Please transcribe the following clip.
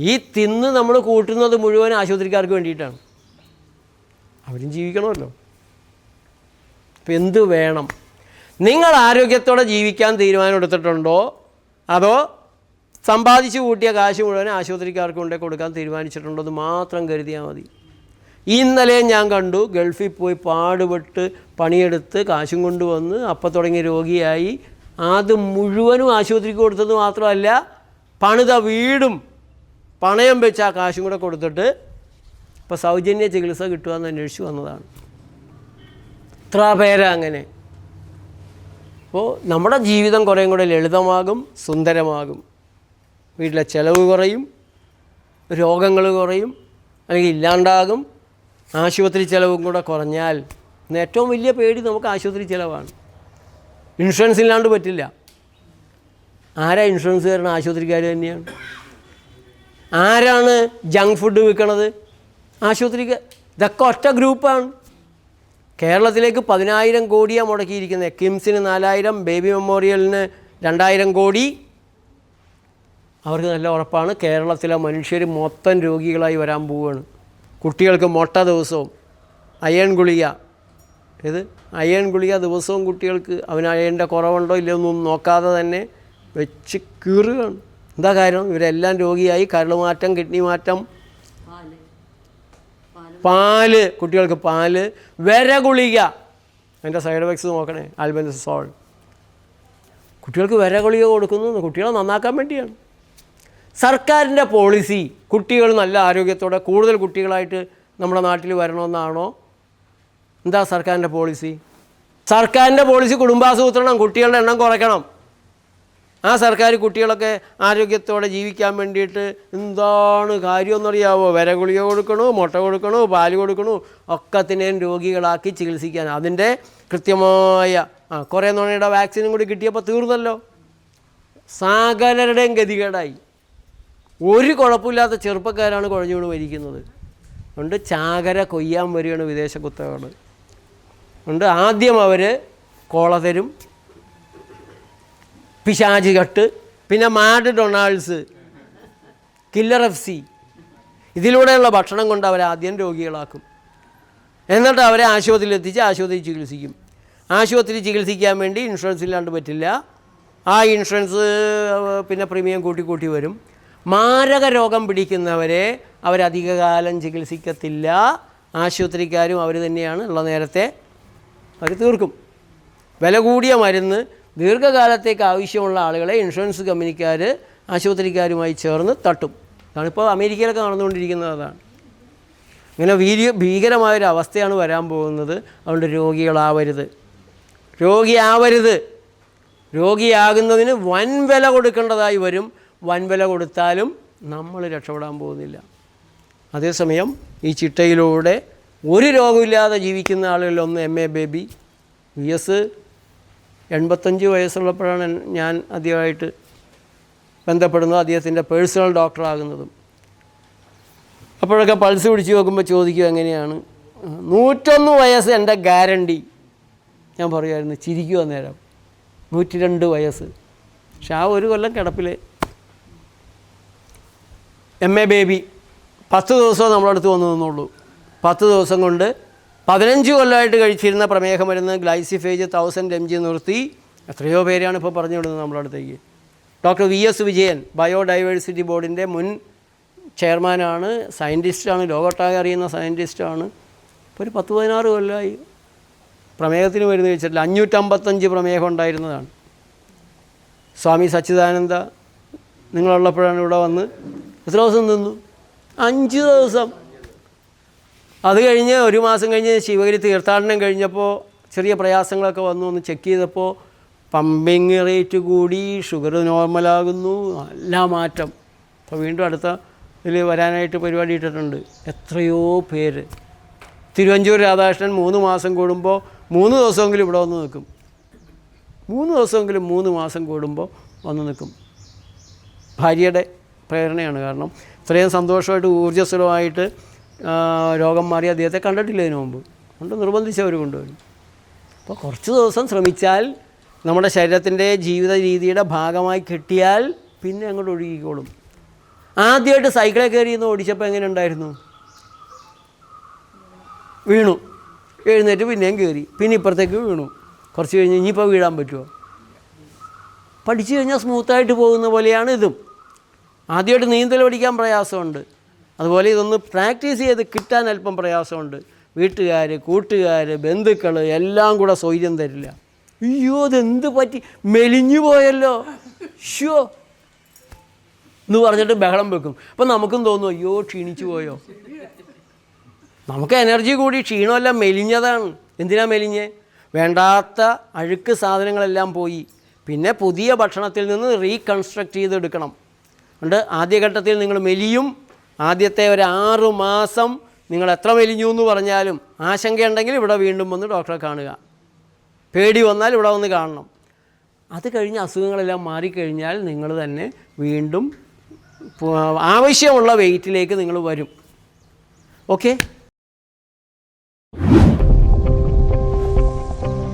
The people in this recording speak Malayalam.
ഈ തിന്ന് നമ്മൾ കൂട്ടുന്നത് മുഴുവൻ ആശുപത്രിക്കാർക്ക് വേണ്ടിയിട്ടാണ്. അവരും ജീവിക്കണമല്ലോ. അപ്പം എന്ത് വേണം? നിങ്ങൾ ആരോഗ്യത്തോടെ ജീവിക്കാൻ തീരുമാനം എടുത്തിട്ടുണ്ടോ, അതോ സമ്പാദിച്ചു കൂട്ടിയ കാശ് മുഴുവൻ ആശുപത്രിക്കാർക്ക് കൊണ്ടേ കൊടുക്കാൻ തീരുമാനിച്ചിട്ടുണ്ടോ എന്ന് മാത്രം കരുതിയാൽ മതി. ഇന്നലെ ഞാൻ കണ്ടു, ഗൾഫിൽ പോയി പാടുപെട്ട് പണിയെടുത്ത് കാശും കൊണ്ടുവന്ന് അപ്പം തുടങ്ങിയ രോഗിയായി. അത് മുഴുവനും ആശുപത്രിക്ക് കൊടുത്തത് മാത്രമല്ല, പണിത വീടും പണയം വെച്ച് ആ കാശും കൂടെ കൊടുത്തിട്ട് ഇപ്പോൾ സൗജന്യ ചികിത്സ കിട്ടുമെന്ന് അന്വേഷിച്ച് വന്നതാണ്. എത്ര പേരാ അങ്ങനെ. അപ്പോൾ നമ്മുടെ ജീവിതം കുറേയും കൂടെ ലളിതമാകും, സുന്ദരമാകും. വീട്ടിലെ ചിലവ് കുറയും, രോഗങ്ങൾ കുറയും, അല്ലെങ്കിൽ ഇല്ലാണ്ടാകും. ആശുപത്രി ചിലവും കൂടെ കുറഞ്ഞാൽ, ഇന്ന് ഏറ്റവും വലിയ പേടി നമുക്ക് ആശുപത്രി ചിലവാണ്. ഇൻഷുറൻസ് ഇല്ലാണ്ട് പറ്റില്ല. ആരാ ഇൻഷുറൻസ് തരണം? ആശുപത്രിക്കാർ തന്നെയാണ്. ആരാണ് ജങ്ക് ഫുഡ് വിൽക്കണത്? ആശുപത്രിക്ക്. ഇതൊക്കെ ഒറ്റ ഗ്രൂപ്പാണ്. കേരളത്തിലേക്ക് 10,000 കോടിയാണ് മുടക്കിയിരിക്കുന്നത്. കിംസിന് 4,000, ബേബി മെമ്മോറിയലിന് 2,000 കോടി. അവർക്ക് നല്ല ഉറപ്പാണ് കേരളത്തിലെ മനുഷ്യർ മൊത്തം രോഗികളായി വരാൻ പോവുകയാണ്. കുട്ടികൾക്ക് മുട്ട ദിവസവും, അയൺ ഗുളിക, അയൺ ഗുളിക ദിവസവും കുട്ടികൾക്ക് അവന് അയണിൻ്റെ കുറവുണ്ടോ ഇല്ലയൊന്നും നോക്കാതെ തന്നെ വെച്ച് കീറുകയാണ്. എന്താ കാര്യം? ഇവരെല്ലാം രോഗിയായി. കരൾ മാറ്റം, കിഡ്നി മാറ്റം, പാല്, കുട്ടികൾക്ക് പാല്, ഗുളിക, അതിൻ്റെ സൈഡ് എഫക്ട്സ് നോക്കണേ, ആൽബൻസോൾ. കുട്ടികൾക്ക് ഗുളിക കൊടുക്കുന്നത് കുട്ടികളെ നന്നാക്കാൻ വേണ്ടിയാണ്. സർക്കാരിൻ്റെ പോളിസി കുട്ടികൾ നല്ല ആരോഗ്യത്തോടെ കൂടുതൽ കുട്ടികളായിട്ട് നമ്മുടെ നാട്ടിൽ വരണമെന്നാണോ? എന്താ സർക്കാരിൻ്റെ പോളിസി? സർക്കാരിൻ്റെ പോളിസി കുടുംബാസൂത്രണം, കുട്ടികളുടെ എണ്ണം കുറയ്ക്കണം. ആ സർക്കാർ കുട്ടികളൊക്കെ ആരോഗ്യത്തോടെ ജീവിക്കാൻ വേണ്ടിയിട്ട് എന്താണ് കാര്യമെന്നറിയാവോ? ഗുളിക കൊടുക്കണോ, മുട്ട കൊടുക്കണോ, പാല് കൊടുക്കണോ, ഒക്കത്തിനെയും രോഗികളാക്കി ചികിത്സിക്കാൻ. അതിൻ്റെ കൃത്യമായ കുറേ നുണയുടെ വാക്സിനും കൂടി കിട്ടിയപ്പോൾ തീർന്നല്ലോ. സകലരുടെയും ഗതികേടായി. ഒരു കുഴപ്പമില്ലാത്ത ചെറുപ്പക്കാരാണ് കുഴഞ്ഞു വീണ് മരിക്കുന്നത്. അതുകൊണ്ട് ചാകര കൊയ്യാൻ വരികയാണ് വിദേശ കുത്തകകൾ. അതുകൊണ്ട് ആദ്യം അവർ കോള തരും, പിശാചി കട്ട്, പിന്നെ മാഡ് ഡൊണാൾഡ്സ്, കില്ലർ FC, ഇതിലൂടെയുള്ള ഭക്ഷണം കൊണ്ട് അവരെ ആദ്യം രോഗികളാക്കും. എന്നിട്ട് അവരെ ആശുപത്രിയിൽ എത്തിച്ച് ആശുപത്രി ചികിത്സിക്കും. ആശുപത്രി ചികിത്സിക്കാൻ വേണ്ടി ഇൻഷുറൻസ് ഇല്ലാണ്ട് പറ്റില്ല. ആ ഇൻഷുറൻസ് പിന്നെ പ്രീമിയം കൂട്ടി വരും. മാരക രോഗം പിടിക്കുന്നവരെ അവരധികകാലം ചികിത്സിക്കത്തില്ല. ആശുപത്രിക്കാരും അവർ തന്നെയാണ്. ഉള്ള നേരത്തെ അവർ തീർക്കും. വില കൂടിയ മരുന്ന് ദീർഘകാലത്തേക്ക് ആവശ്യമുള്ള ആളുകളെ ഇൻഷുറൻസ് കമ്പനിക്കാർ ആശുപത്രിക്കാരുമായി ചേർന്ന് തട്ടും. അതാണിപ്പോൾ അമേരിക്കയിലൊക്കെ നടന്നുകൊണ്ടിരിക്കുന്നത്. അതാണ്. ഇങ്ങനെ ഭീകരമായൊരവസ്ഥയാണ് വരാൻ പോകുന്നത്. അതുകൊണ്ട് രോഗിയാകുന്നതിന് വൻ വില കൊടുക്കേണ്ടതായി വരും. വൻ വില കൊടുത്താലും നമ്മൾ രക്ഷപ്പെടാൻ പോകുന്നില്ല. അതേസമയം ഈ ചിട്ടയിലൂടെ ഒരു രോഗമില്ലാതെ ജീവിക്കുന്ന ആളുകളിലൊന്ന് MA ബേബി. VS 85 വയസ്സുള്ളപ്പോഴാണ് ഞാൻ ആദ്യമായിട്ട് ബന്ധപ്പെടുന്നത്, അദ്ദേഹത്തിൻ്റെ പേഴ്സണൽ ഡോക്ടറാകുന്നതും. അപ്പോഴൊക്കെ പൾസ് പിടിച്ച് നോക്കുമ്പോൾ ചോദിക്കും എങ്ങനെയാണ്. 101 വയസ്സ് എൻ്റെ ഗ്യാരണ്ടി. ഞാൻ പറയുമായിരുന്നു, ചിരിക്കുക നേരം. 102 വയസ്സ്. പക്ഷെ ആ ഒരു കൊല്ലം കിടപ്പിൽ. MA ബേബി 10 ദിവസം നമ്മളടുത്ത് വന്നു നിന്നുള്ളൂ. 10 ദിവസം കൊണ്ട് 15 കൊല്ലമായിട്ട് കഴിച്ചിരുന്ന പ്രമേഹ മരുന്ന് ഗ്ലൈസിഫേജ് 1000 mg നിർത്തി. എത്രയോ പേരാണ് ഇപ്പോൾ പറഞ്ഞു വിടുന്നത് നമ്മുടെ അടുത്തേക്ക്. ഡോക്ടർ VS വിജയൻ ബയോഡൈവേഴ്സിറ്റി ബോർഡിൻ്റെ മുൻ ചെയർമാനാണ്, സയൻറ്റിസ്റ്റാണ്, ലോകത്തൊട്ടാകെ അറിയുന്ന സയൻറ്റിസ്റ്റാണ്. ഇപ്പോൾ ഒരു 10-16 കൊല്ലമായി പ്രമേഹത്തിന് മരുന്ന് കഴിച്ചിട്ടില്ല. 555 പ്രമേഹം ഉണ്ടായിരുന്നതാണ്. സ്വാമി സച്ചിദാനന്ദ നിങ്ങളുള്ളപ്പോഴാണ് ഇവിടെ വന്ന് എത്ര ദിവസം നിന്നു? 5 ദിവസം. അത് കഴിഞ്ഞ് 1 മാസം കഴിഞ്ഞ് ശിവഗിരി തീർത്ഥാടനം കഴിഞ്ഞപ്പോൾ ചെറിയ പ്രയാസങ്ങളൊക്കെ വന്നു. ഒന്ന് ചെക്ക് ചെയ്തപ്പോൾ പമ്പിങ് റേറ്റ് കൂടി, ഷുഗർ നോർമലാകുന്നു, നല്ല മാറ്റം. അപ്പോൾ വീണ്ടും അടുത്ത ഇതിൽ വരാനായിട്ട് പരിപാടി ഇട്ടിട്ടുണ്ട്. എത്രയോ പേര്. തിരുവഞ്ചൂർ രാധാകൃഷ്ണൻ 3 മാസം കൂടുമ്പോൾ 3 ദിവസമെങ്കിലും ഇവിടെ വന്ന് നിൽക്കും. 3 ദിവസമെങ്കിലും 3 മാസം കൂടുമ്പോൾ വന്ന് നിൽക്കും. ഭാര്യയുടെ പ്രേരണയാണ്. കാരണം ഇത്രയും സന്തോഷമായിട്ട് ഊർജ്ജസ്വലമായിട്ട് രോഗം മാറി അദ്ദേഹത്തെ കണ്ടിട്ടില്ല ഇതിനു മുമ്പ്. അതുകൊണ്ട് നിർബന്ധിച്ച് അവർ കൊണ്ടുവരും. അപ്പോൾ കുറച്ച് ദിവസം ശ്രമിച്ചാൽ നമ്മുടെ ശരീരത്തിൻ്റെ ജീവിത രീതിയുടെ ഭാഗമായി കിട്ടിയാൽ പിന്നെ അങ്ങോട്ട് ഒഴുകിക്കോളും. ആദ്യമായിട്ട് സൈക്കിളിൽ കയറി നിന്ന് ഓടിച്ചപ്പോൾ എങ്ങനെ ഉണ്ടായിരുന്നു? വീണു, എഴുന്നേറ്റ് പിന്നെയും കയറി, പിന്നെ ഇപ്പുറത്തേക്ക് വീണു. കുറച്ച് കഴിഞ്ഞ് ഇനിയിപ്പോൾ വീഴാൻ പറ്റുമോ? പഠിച്ചു കഴിഞ്ഞാൽ സ്മൂത്തായിട്ട് പോകുന്ന പോലെയാണ് ഇതും. ആദ്യമായിട്ട് നീന്തൽ പഠിക്കാൻ പ്രയാസമുണ്ട്, അതുപോലെ ഇതൊന്ന് പ്രാക്ടീസ് ചെയ്ത് കിട്ടാൻ അല്പം പ്രയാസമുണ്ട്. വീട്ടുകാർ, കൂട്ടുകാർ, ബന്ധുക്കൾ എല്ലാം കൂടെ സ്വൈര്യം തരില്ല. അയ്യോ അതെന്ത് പറ്റി, മെലിഞ്ഞു പോയല്ലോ, ഷോ എന്ന് പറഞ്ഞിട്ട് ബഹളം വെക്കും. അപ്പം നമുക്കും തോന്നും അയ്യോ ക്ഷീണിച്ചു പോയോ. നമുക്ക് എനർജി കൂടി, ക്ഷീണമല്ല, മെലിഞ്ഞതാണ്. എന്തിനാ മെലിഞ്ഞ്? വേണ്ടാത്ത അഴുക്ക് സാധനങ്ങളെല്ലാം പോയി. പിന്നെ പുതിയ ഭക്ഷണത്തിൽ നിന്ന് റീകൺസ്ട്രക്റ്റ് ചെയ്തെടുക്കണം. അതുകൊണ്ട് ആദ്യഘട്ടത്തിൽ നിങ്ങൾ മെലിയും. ആദ്യത്തെ ഒരു 6 മാസം നിങ്ങൾ എത്ര മെലിഞ്ഞു എന്ന് പറഞ്ഞാലും ആശങ്കയുണ്ടെങ്കിൽ ഇവിടെ വീണ്ടും വന്ന് ഡോക്ടറെ കാണുക. പേടി വന്നാൽ ഇവിടെ വന്ന് കാണണം. അത് കഴിഞ്ഞ് അസുഖങ്ങളെല്ലാം മാറിക്കഴിഞ്ഞാൽ നിങ്ങൾ തന്നെ വീണ്ടും ആവശ്യമുള്ള വെയിറ്റിലേക്ക് നിങ്ങൾ വരും. ഓക്കെ.